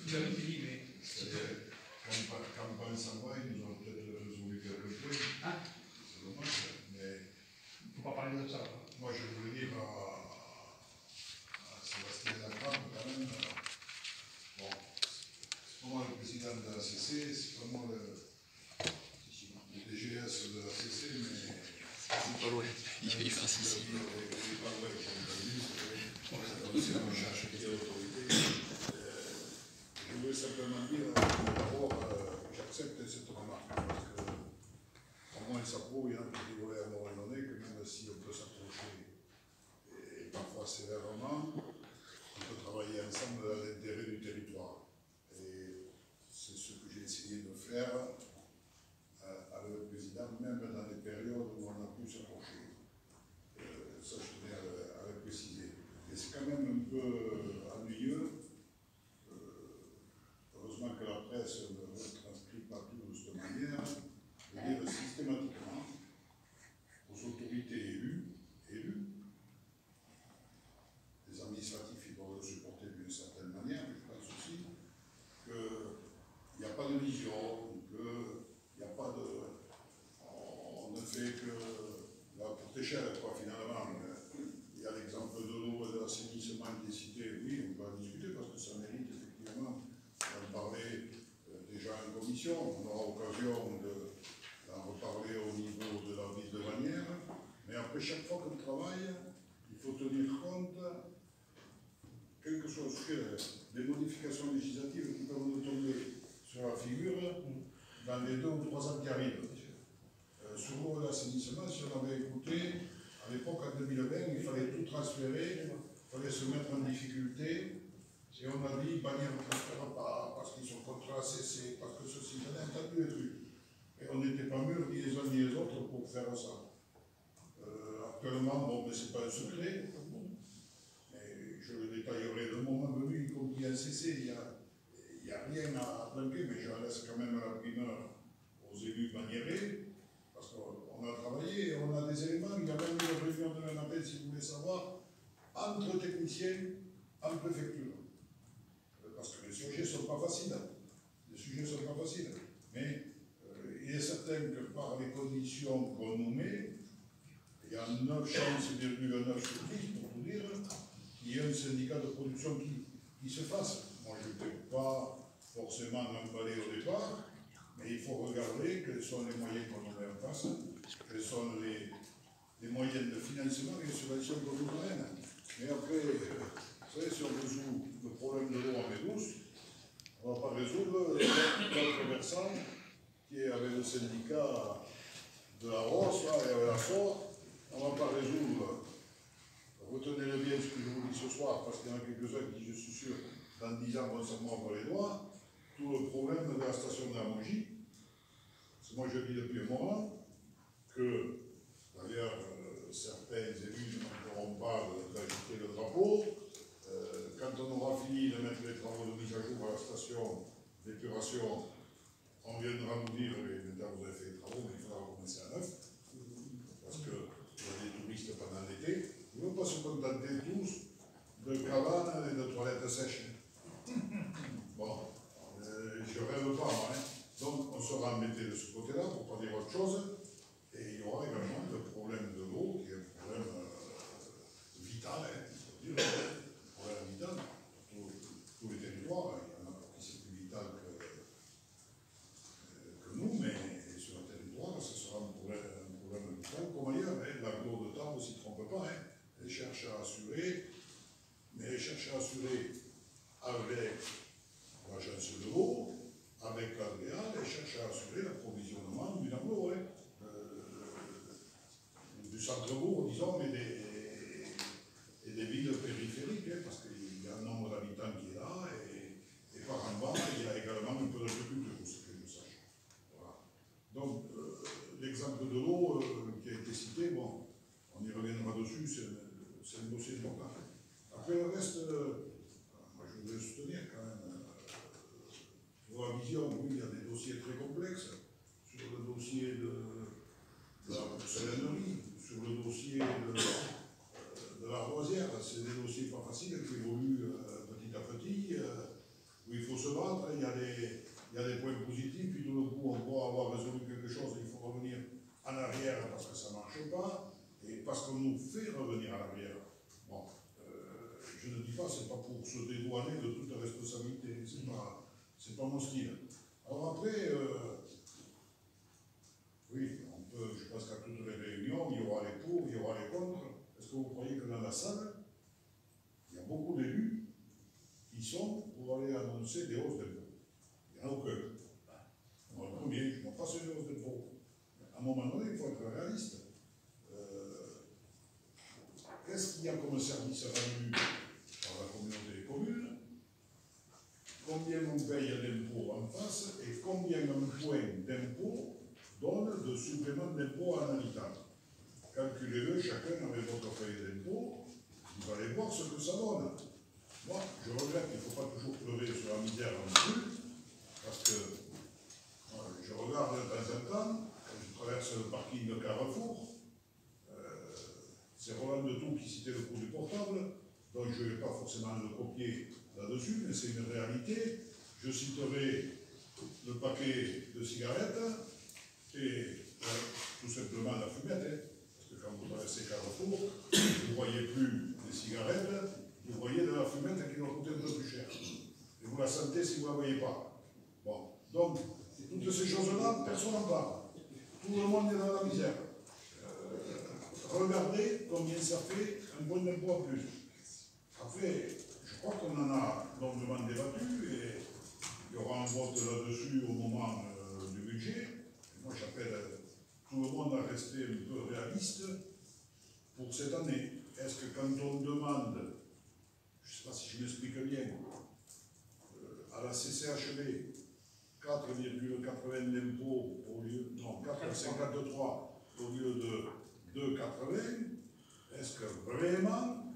Vous avez fini, mais... Quand on pense à moi, ils nous ont peut-être résolu quelques points. Ah. C'est dommage, mais... Il ne faut pas parler de ça. Moi, je voulais dire à Sébastien Lacrampe, quand même, bon, c'est pas moi le président de la CC, c'est pas moi le DGS de la CC, mais... C'est pas loin, il fait ici. Il est pas loin, j'ai entendu, c'est un cherche qui est l'autorité. Je voulais simplement dire, d'abord, j'accepte cette remarque, parce que, au moins, ça prouve, il y en a qui voulaient à un moment donné, que même si on peut s'approcher, et parfois sévèrement, on peut travailler ensemble à l'intérêt du territoire. Et c'est ce que j'ai essayé de faire avec le président, même dans les périodes où on a pu s'approcher. Ça, je tenais à le préciser. Et c'est quand même un peu ennuyeux. Heureusement que la presse ne retranscrit pas tout de cette manière, de dire systématiquement aux autorités élues, les administratifs, ils doivent le supporter d'une certaine manière, mais je pense aussi qu'il n'y a pas de vision, qu'il n'y a pas de... On ne fait que la courte échelle, quoi, finalement. Il y a l'exemple de l'eau et de l'assainissement qui est cité, oui, on va discuter parce que ça mérite effectivement d'en parler déjà en commission. On aura occasion d'en reparler au niveau de la ville de Bagnères. Mais après, chaque fois qu'on travaille, il faut tenir compte, quel que soit le sujet, des modifications législatives qui peuvent nous tomber sur la figure dans les 2 ou 3 ans qui arrivent. Sur l'eau et l'assainissement, si on avait écouté, à l'époque, en 2020, il fallait tout transférer, il fallait se mettre en difficulté, et on a dit, Bagnères ne transfère pas, parce qu'ils sont contre la CC, parce que ceci, on a entendu les trucs. Et on n'était pas mûrs, ni les uns ni les autres, pour faire ça. Actuellement, bon, mais c'est pas un secret, mais je le détaillerai le moment venu, y compris un CC, il n'y a rien à planquer, mais je laisse quand même la primeur aux élus bagnérés, parce qu'on a travaillé, on a des éléments, il y a même eu une réunion demain matin, si vous voulez savoir, entre techniciens en préfecture. Parce que les sujets ne sont pas faciles. Mais il est certain que par les conditions qu'on nous met, il y a 9 chances, 9 sur 10, pour vous dire, qu'il y ait un syndicat de production qui se fasse. Moi, je ne peux pas forcément l'emballer au départ, mais il faut regarder quels sont les moyens qu'on nous met en face, quels sont les moyens de financement et les subventions qu'on nous donne. Mais après, vous savez, si on résout le problème de l'eau en mer douce, on ne va pas résoudre l'autre versant qui est avec le syndicat de la Rosse, là, et avec la SOR. On ne va pas résoudre, retenez-le bien ce que je vous dis ce soir, parce qu'il y en a quelques-uns qui, je suis sûr, dans 10 ans vont s'en mordre les doigts, tout le problème de la station de la Mongie. Moi, je dis depuis un moment que, d'ailleurs, certains élus ne pourront pas d'agiter le drapeau. Quand on aura fini de mettre les travaux de mise à jour à la station d'épuration, on viendra nous dire, maintenant vous avez fait les travaux, mais il faudra recommencer à neuf, parce qu'il y a des touristes pendant l'été. Ils ne vont pas se contenter tous de cabanes et de toilettes sèches. Bon, je ne rêve pas, moi. Donc, on sera embêté de ce côté-là, pour ne pas dire autre chose. Et il y aura également le problème de l'eau, qui est un problème vital, il faut dire, un problème vital pour tous les territoires. Il y en a pour qui c'est plus vital que nous, mais sur le territoire, ce sera un problème vital. Comme ailleurs, l'aglo de Tarbes ne s'y trompe pas. Elle cherche à assurer, mais elle cherche à assurer avec l'agence de l'eau, avec l'ADEA, elle cherche à assurer l'approvisionnement du aglo, du centre-bourg, disons, et des villes périphériques, parce qu'il y a un nombre d'habitants qui est là, et par en bas, il y a également un peu d'agriculture, pour ce que je sache. Voilà. Donc, l'exemple de l'eau qui a été cité, bon, on y reviendra dessus, c'est un dossier important. Après le reste, moi je voudrais soutenir quand même. Pour la vision, oui, il y a des dossiers très complexes. Sur le dossier de la porcelainerie, sur le dossier de se dédouaner de toute responsabilité. C'est pas mon style. Alors après, oui, je pense qu'à toutes les réunions, il y aura les pour, il y aura les contre. Est-ce que vous croyez que dans la salle, il y a beaucoup d'élus qui sont pour aller annoncer des hausses d'impôts? Il n'y en a aucun. Moi, le premier, je m'en passe une hausse d'impôts. À un moment donné, il faut être réaliste. Qu'est-ce qu'il y a comme service rendu par la communauté des communes? Combien on paye d'impôts en face et combien un point d'impôt donne de supplément d'impôt en habitant? Calculez-le chacun avec votre feuille d'impôt, vous allez voir ce que ça donne. Moi, je regrette qu'il ne faut pas toujours pleurer sur la misère non plus, parce que je regarde de temps en temps, quand je traverse le parking de Carrefour, c'est Roland de Tout qui citait le coût du portable, donc je ne vais pas forcément le copier là-dessus, mais c'est une réalité. Je citerai le paquet de cigarettes et tout simplement la fumette, parce que quand vous traversez Carrefour, vous ne voyez plus des cigarettes, vous voyez de la fumette qui va coûter un peu plus cher. Et vous la sentez si vous ne la voyez pas. Bon, donc, toutes ces choses-là, personne n'en parle. Tout le monde est dans la misère. Regardez combien ça fait un point d'impôt en plus. Après, je crois qu'on en a longuement débattu et il y aura un vote là-dessus au moment du budget. Et moi, j'appelle tout le monde à rester un peu réaliste pour cette année. Est-ce que quand on demande, je ne sais pas si je m'explique bien, à la CCHB, 4,80 d'impôts au lieu, non, 4,53 au lieu de 2,80, est-ce que vraiment,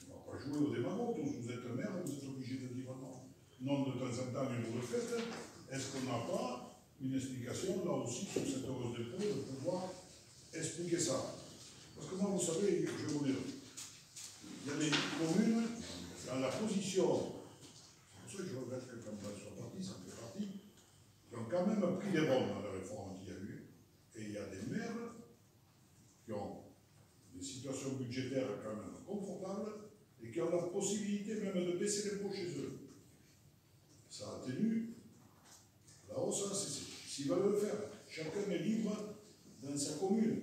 on ne va pas jouer au démagogue, tous vous êtes maire, vous êtes obligé de dire non. Non, de temps en temps, mais vous le faites, est-ce qu'on n'a pas une explication, là aussi, sur cette hausse d'impôt, de pouvoir expliquer ça? Parce que moi, vous savez, je vais vous dire, il y a des communes, dans la position, c'est pour ça que je regrette que quand on soit parti, ça fait partie, qui ont quand même pris des ronds dans la réforme qu'il y a eu, et il y a des maires qui ont des situations budgétaires quand même confortables et qui ont la possibilité même de baisser l'impôt chez eux. Ça atténue la hausse à cesser. S'ils veulent le faire, chacun est libre dans sa commune.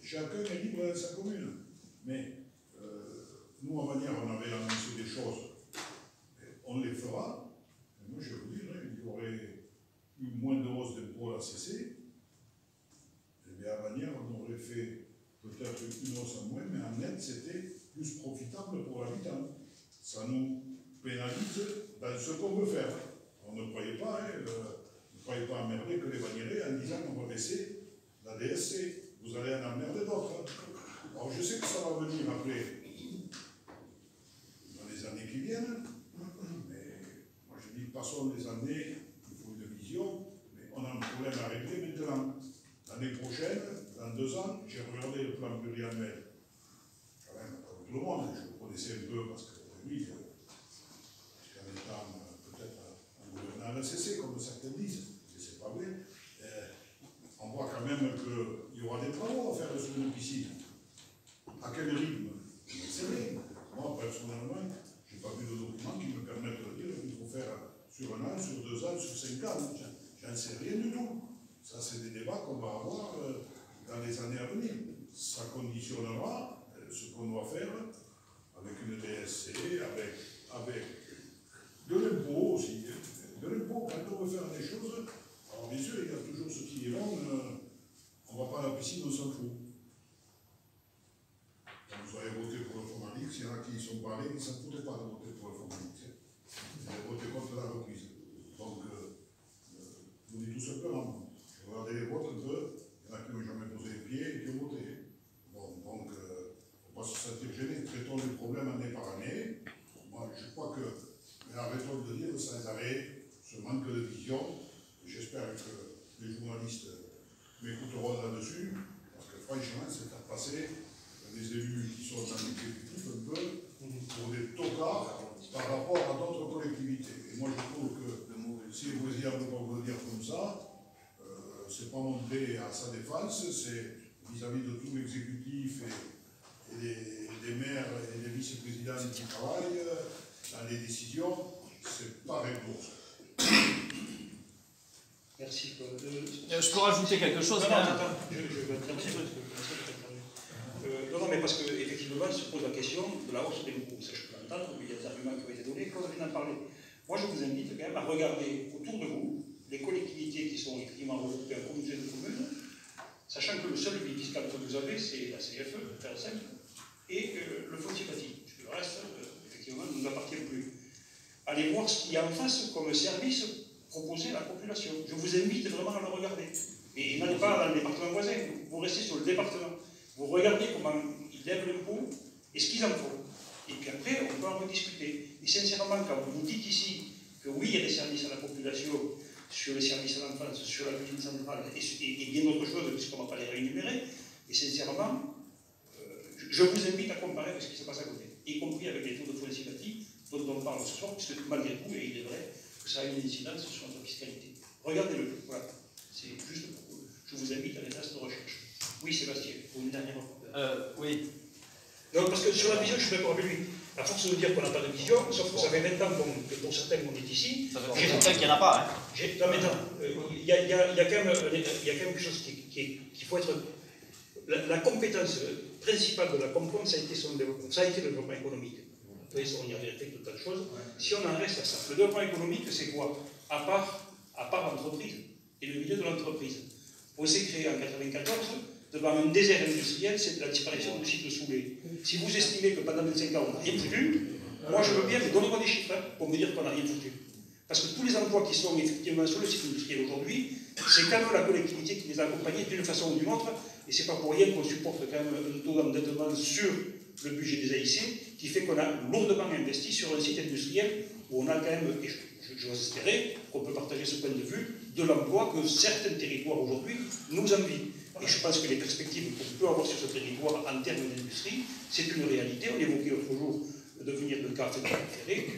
Chacun est libre dans sa commune. Mais nous, en manière, on avait annoncé des choses. On les fera. Et moi, je vais vous dire, il y aurait eu moins de hausse d'impôt à la CC. Et bien, à manière, on aurait fait peut-être une hausse en moins, mais en net, c'était plus profitable pour l'habitant. Ça nous pénalise dans ce qu'on veut faire. On ne croyait pas, ne croyez pas emmerder que les vanilleries en disant qu'on va baisser la DSC. Vous allez en emmerder d'autres. Alors, je sais que ça va venir après, dans les années qui viennent, mais moi je dis, passons les années, il faut une vision, mais on a un problème à régler maintenant. L'année prochaine, dans 2 ans, j'ai regardé le plan pluriannuel. Quand même, comme tout le monde, je le connaissais un peu parce que, oui, jusqu'en étant peut-être en gouvernant la CC, comme certains disent, mais c'est pas vrai, on voit quand même qu'il y aura des travaux à faire sur nos piscines. À quel rythme? C'est rien. Moi, personnellement, je n'ai pas vu de document qui me permette de dire qu'il faut faire sur 1 an, sur 2 ans, sur 5 ans. J'en sais rien du tout. Ça, c'est des débats qu'on va avoir dans les années à venir. Ça conditionnera ce qu'on doit faire avec une DSC, avec de l'impôt aussi. De l'impôt, quand on veut faire des choses, alors bien sûr, il y a toujours ce qui est long, on ne va pas à la piscine, on s'en fout. Quand vous avez voté pour le formalix, il y en a qui sont parlés, qui ne s'en foutaient pas de voter pour le formalix. Ils avaient voté contre la reprise. Donc, je vous dis tout simplement, regardez les votes un peu, il y en a qui n'ont jamais posé les pieds et qui ont voté. Bon, donc, il ne faut pas se sentir gêné, traitons les problèmes année par année. Moi, je crois que, mais arrêtons de dire sans arrêt ce manque de vision. J'espère que les journalistes m'écouteront là-dessus, parce que franchement, c'est faire passer des élus qui sont dans l'exécutif un peu pour des tocards par rapport à d'autres collectivités. Et moi, je trouve que si vous y avez pas vous dire comme ça, c'est pas monter à sa défense, c'est vis-à-vis de tout l'exécutif et des maires et des vice-présidents qui travaillent, dans les décisions, c'est pas répondre. Merci. Je peux rajouter quelque chose? Non, attends, je vais être un petit peu. Non, mais parce qu'effectivement, se pose la question de la hausse des coûts. Ça, je peux l'entendre, mais il y a des arguments qui ont été donnés, Claude vient d'en parler. Moi, je vous invite quand même à regarder autour de vous les collectivités qui sont effectivement regroupées en communauté de communes, sachant que le seul levier fiscal que vous avez, c'est la CFE, pour faire simple, et le foncier bâti. Parce que le reste, effectivement, ne nous appartient plus. Allez voir ce qu'il y a en face comme service proposé à la population. Je vous invite vraiment à le regarder. Et n'allez pas dans le département voisin, vous restez sur le département. Vous regardez comment ils lèvent l'impôt et ce qu'ils en font. Et puis après, on peut en rediscuter. Et sincèrement, quand vous vous dites ici que oui, il y a des services à la population, sur les services à l'enfance, sur la cuisine centrale et bien d'autres choses, puisqu'on ne va pas les réénumérer, et sincèrement, je vous invite à comparer avec ce qui se passe à côté, y compris avec les taux de foncier bâti dont on parle ce soir, puisque malgré tout, et il est vrai, que ça a une incidence sur notre fiscalité. Regardez-le, voilà. C'est juste pour que je vous invite à les tests de recherche. Oui, Sébastien, pour une dernière fois. Oui. Non, parce que sur la vision, je suis d'accord avec lui. À force de dire qu'on n'a pas de vision, sauf que ça fait 20 ans que pour certains qu'on est ici. Ça fait longtemps qu'il n'y en a pas. Hein. Non, mais non, il y a quand même quelque chose qu'il faut être. La compétence principale de la Compom, ça a été son développement. Ça a été le développement économique. Vous voyez, on y avait fait tout tas de choses. Si on en reste à ça, le développement économique, c'est quoi? À part l'entreprise et le milieu de l'entreprise. On s'est créé en 1994 devant un désert industriel, c'est la disparition du site de Soulé. Si vous estimez que pendant 25 ans on n'a rien foutu, moi je veux bien, mais donnez-moi des chiffres pour me dire qu'on n'a rien foutu. Parce que tous les emplois qui sont effectivement sur le site industriel aujourd'hui, c'est quand même la collectivité qui les a accompagnés d'une façon ou d'une autre, et c'est pas pour rien qu'on supporte quand même un taux d'endettement sur le budget des AIC, qui fait qu'on a lourdement investi sur un site industriel où on a quand même, et j'ose espérer qu'on peut partager ce point de vue, de l'emploi que certains territoires aujourd'hui nous envient. Et je pense que les perspectives qu'on peut avoir sur ce territoire en termes d'industrie, c'est une réalité. On évoquait l'autre jour de venir le cas ferré.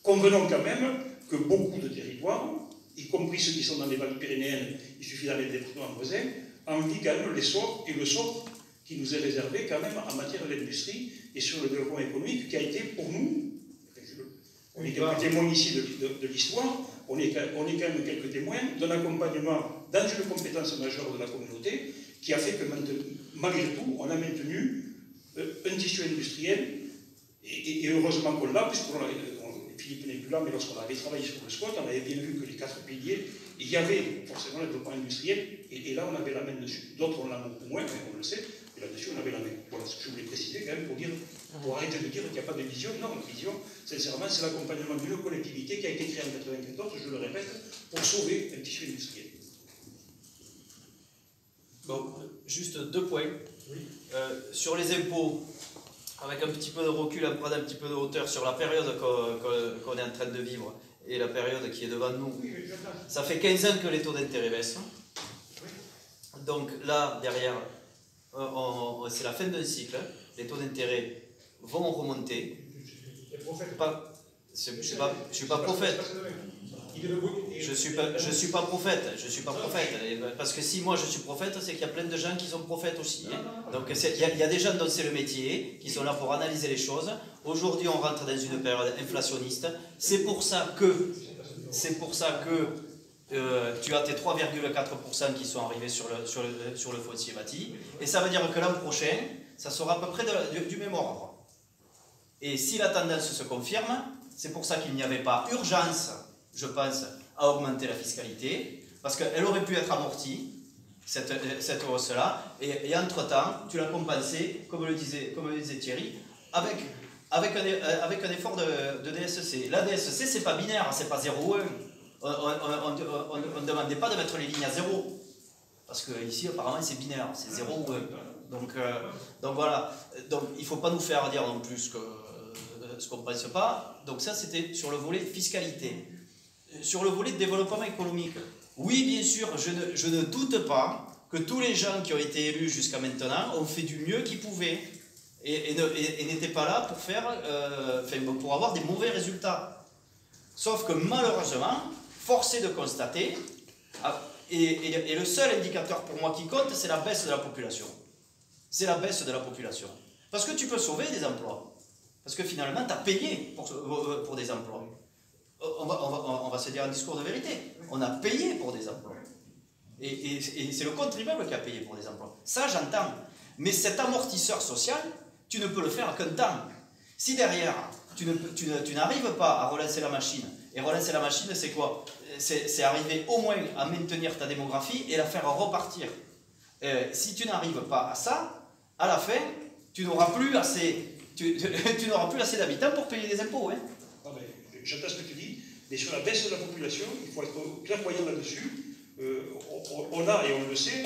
Convenons quand même que beaucoup de territoires, y compris ceux qui sont dans les vallées pyrénéennes, il suffit d'aller des départements voisins, envient quand même l'essor et le sort qui nous est réservé quand même en matière d'industrie et sur le développement économique qui a été pour nous, on est quelques témoins ici de l'histoire, on est quand même quelques témoins d'un accompagnement dans une compétence majeure de la communauté qui a fait que malgré tout, on a maintenu un tissu industriel et heureusement qu'on l'a, puisque Philippe n'est plus là, mais lorsqu'on avait travaillé sur le SCOT, on avait bien vu que les 4 piliers, il y avait forcément le développement industriel, et là on avait la main dessus. D'autres on l'a beaucoup moins, mais on le sait, et là-dessus on avait la main. Voilà ce que je voulais préciser quand même pour arrêter de dire qu'il n'y a pas de vision. Non, la vision, sincèrement, c'est l'accompagnement d'une collectivité qui a été créée en 1994, je le répète, pour sauver un tissu industriel. Bon, juste 2 points. Oui. Sur les impôts, avec un petit peu de recul, en prenant un petit peu de hauteur sur la période qu'on est en train de vivre et la période qui est devant nous, ça fait 15 ans que les taux d'intérêt baissent. Donc là, derrière, c'est la fin d'un cycle, les taux d'intérêt vont remonter. Je ne suis pas prophète. Je suis pas prophète, parce que si moi je suis prophète, c'est qu'il y a plein de gens qui sont prophètes aussi. Donc il y a des gens dont c'est le métier, qui sont là pour analyser les choses. Aujourd'hui on rentre dans une période inflationniste, c'est pour ça que tu as tes 3,4% qui sont arrivés sur le foncier bâti, et ça veut dire que l'an prochain, ça sera à peu près du même ordre. Et si la tendance se confirme, c'est pour ça qu'il n'y avait pas urgence, je pense, à augmenter la fiscalité, parce qu'elle aurait pu être amortie, cette hausse-là, et entre-temps, tu l'as compensé, comme le disait Thierry, avec un effort de DSC. La DSC, c'est pas binaire, c'est pas 0 ou 1. On ne demandait pas de mettre les lignes à 0, parce qu'ici, apparemment, c'est binaire, c'est 0 ou 1. Donc voilà, donc, il ne faut pas nous faire dire non plus ce qu'on ne pense pas. Donc ça, c'était sur le volet fiscalité. Sur le volet de développement économique, oui, bien sûr, je ne doute pas que tous les gens qui ont été élus jusqu'à maintenant ont fait du mieux qu'ils pouvaient et n'étaient pas là pour avoir des mauvais résultats. Sauf que malheureusement, force est de constater, et le seul indicateur pour moi qui compte, c'est la baisse de la population. C'est la baisse de la population. Parce que tu peux sauver des emplois. Parce que finalement, tu as payé pour des emplois. On va se dire un discours de vérité. On a payé pour des emplois. Et c'est le contribuable qui a payé pour des emplois. Ça, j'entends. Mais cet amortisseur social, tu ne peux le faire qu'un temps. Si derrière, tu n'arrives pas à relancer la machine, et relancer la machine, c'est quoi? C'est arriver au moins à maintenir ta démographie et la faire repartir. Si tu n'arrives pas à ça, à la fin, tu n'auras plus assez d'habitants pour payer des impôts. Hein. J'entends ce que tu dis, mais sur la baisse de la population, il faut être clairvoyant là-dessus. On a, et on le sait,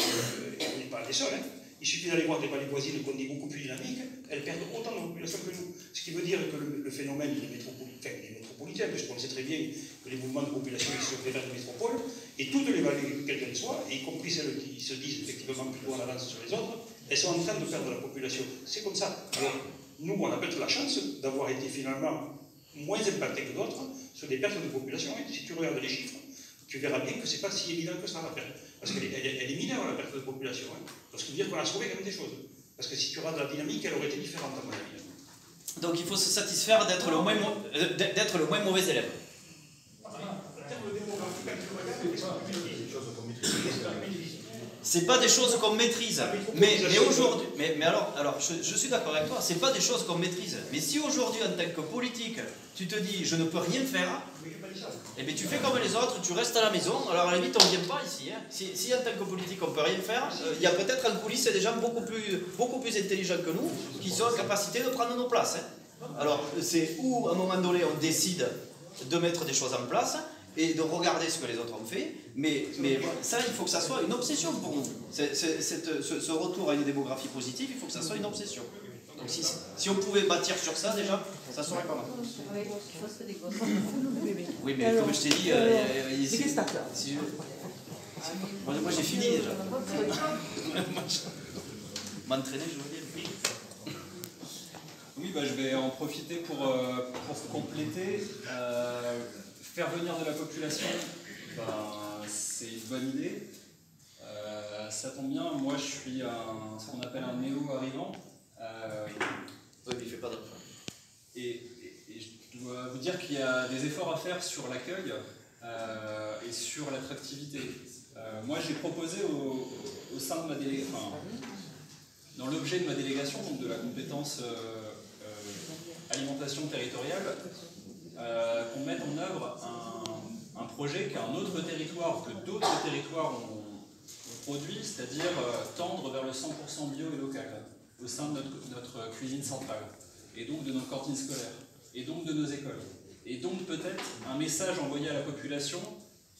on n'est pas les seuls, hein. Il suffit d'aller voir des vallées voisines qu'on dit beaucoup plus dynamiques, elles perdent autant de population que nous. Ce qui veut dire que le phénomène il est métropolitain, puisqu'on sait très bien que les mouvements de population ils se font vers les métropoles, et toutes les vallées, quelles qu'elles soient, y compris celles qui se disent effectivement plutôt en avance sur les autres, elles sont en train de perdre la population. C'est comme ça. Alors, nous, on a peut-être la chance d'avoir été finalement moins impactés que d'autres sur des pertes de population. Et si tu regardes les chiffres, tu verras bien que ce n'est pas si évident que ça, la perte. Parce qu'elle est mineure, la perte de population. Hein. Donc, ce qui veut dire qu'on a sauvé quand même des choses. Parce que si tu regardes la dynamique, elle aurait été différente, à mon avis. Donc, il faut se satisfaire d'être le moins mauvais élève. C'est pas des choses qu'on maîtrise. Mais aujourd'hui, mais alors je suis d'accord avec toi, c'est pas des choses qu'on maîtrise. Mais si aujourd'hui, en tant que politique, tu te dis je ne peux rien faire, eh bien tu fais comme les autres, tu restes à la maison. Alors à la limite, on ne vient pas ici. Hein. Si en tant que politique, on ne peut rien faire, il y a peut-être en coulisses des gens beaucoup plus intelligents que nous qui sont en capacité de prendre nos places. Hein. Alors c'est où, à un moment donné, on décide de mettre des choses en place et de regarder ce que les autres ont fait, mais ça, il faut que ça soit une obsession pour nous. Ce retour à une démographie positive, il faut que ça soit une obsession. Donc si on pouvait bâtir sur ça déjà, ça serait pas mal. Oui, mais comme je t'ai dit, moi j'ai fini déjà. M'entraîner, je veux dire. Oui, je vais en profiter pour compléter. Faire venir de la population, c'est une bonne idée. Ça tombe bien, moi je suis ce qu'on appelle un néo-arrivant. Oui, mais il fait pas d'autre. Et je dois vous dire qu'il y a des efforts à faire sur l'accueil et sur l'attractivité. Moi j'ai proposé au sein de ma délégation, dans l'objet de ma délégation, donc de la compétence alimentation territoriale, qu'on mette en œuvre un projet qu'un autre territoire, que d'autres territoires ont produit, c'est-à-dire tendre vers le 100% bio et local au sein de notre cuisine centrale, et donc de nos cantines scolaires, et donc de nos écoles. Et donc peut-être un message envoyé à la population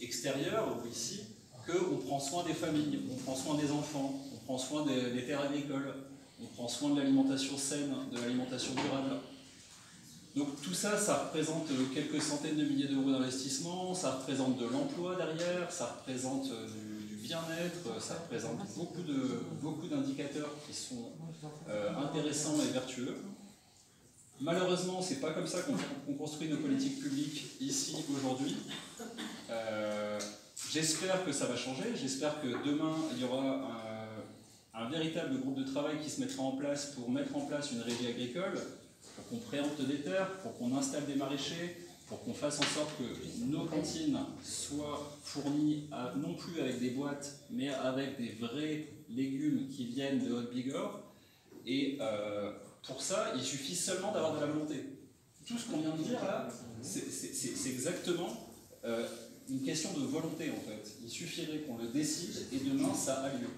extérieure, ou ici, qu'on prend soin des familles, on prend soin des enfants, on prend soin des terres agricoles, on prend soin de l'alimentation saine, de l'alimentation durable. Donc tout ça, ça représente quelques centaines de milliers d'euros d'investissement, ça représente de l'emploi derrière, ça représente du bien-être, ça représente beaucoup d'indicateurs qui sont intéressants et vertueux. Malheureusement, c'est pas comme ça qu'on construit nos politiques publiques ici, aujourd'hui. J'espère que ça va changer, j'espère que demain, il y aura un véritable groupe de travail qui se mettra en place pour mettre en place une régie agricole, pour qu'on préempte des terres, pour qu'on installe des maraîchers, pour qu'on fasse en sorte que nos cantines soient fournies non plus avec des boîtes, mais avec des vrais légumes qui viennent de Haute-Bigorre. Et pour ça, il suffit seulement d'avoir de la volonté. Tout ce qu'on vient de dire là, c'est exactement une question de volonté en fait. Il suffirait qu'on le décide et demain ça a lieu.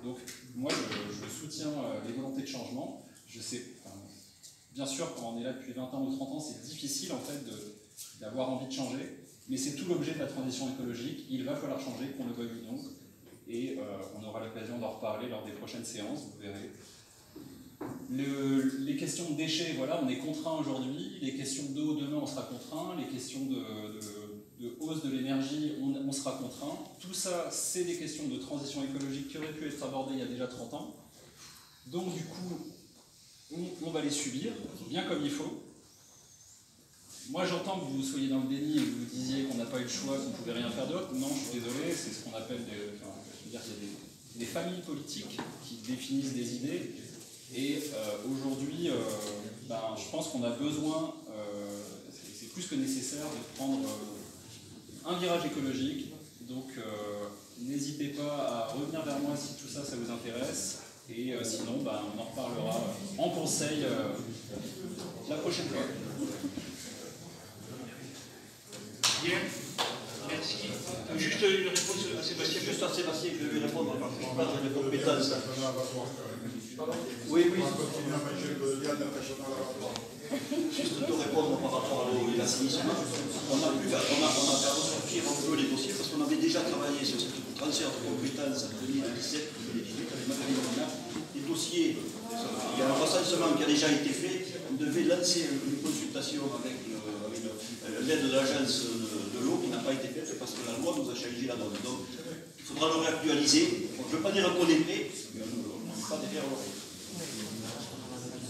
Donc moi je soutiens les volontés de changement. Je sais, bien sûr, quand on est là depuis 20 ans ou 30 ans, c'est difficile en fait d'avoir envie de changer, mais c'est tout l'objet de la transition écologique. Il va falloir changer, qu'on le veuille ou non, et on aura l'occasion d'en reparler lors des prochaines séances, vous verrez. Les questions de déchets, voilà, on est contraint aujourd'hui. Les questions d'eau, demain, on sera contraint. Les questions de hausse de l'énergie, on sera contraint. Tout ça, c'est des questions de transition écologique qui auraient pu être abordées il y a déjà 30 ans. Donc, du coup, on va les subir, bien comme il faut. Moi, j'entends que vous soyez dans le déni et que vous disiez qu'on n'a pas eu le choix, qu'on ne pouvait rien faire d'autre. Non, je suis désolé, c'est ce qu'on appelle il y a des familles politiques qui définissent des idées. Et aujourd'hui, ben, je pense qu'on a besoin, c'est plus que nécessaire de prendre un virage écologique. Donc n'hésitez pas à revenir vers moi si tout ça, ça vous intéresse. Et sinon, ben, on en reparlera en conseil la prochaine fois. Bien, merci. Juste une réponse à Sébastien. Juste à Sébastien, je vais lui répondre parce que je parle de compétences. Oui, oui. Juste te répondre par rapport à l'assainissement. On a pu ressortir un peu les dossiers parce qu'on avait déjà travaillé sur ce transfert de compétences en 2017-2018 avec Magali Renard. Les dossiers, il y a un recensement qui a déjà été fait. On devait lancer une consultation avec l'aide de l'agence de l'eau qui n'a pas été faite parce que la loi nous a changé la donne. Donc il faudra le réactualiser. Je ne veux pas dire qu'on est prêt, mais on n'est pas derrière l'oreille.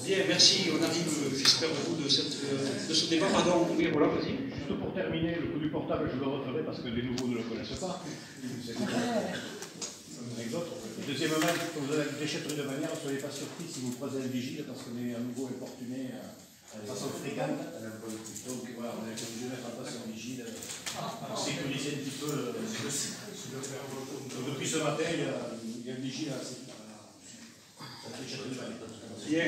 Bien, merci. On arrive, j'espère, au bout de ce débat. Pardon, oui, voilà, vas-y. Juste pour terminer, le coup du portable, je le referai parce que les nouveaux ne le connaissent pas. C'est une anecdote. Deuxièmement, quand vous avez une déchetterie de bannière, ne soyez pas surpris si vous croisez un vigile parce qu'on est à nouveau importuné de façon fréquente. Donc voilà, on est obligé de mettre en place un vigile pour sécuriser un petit peu. Donc, depuis ce matin, il y a un vigile à la déchetterie de bannière. Bien.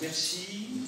Merci.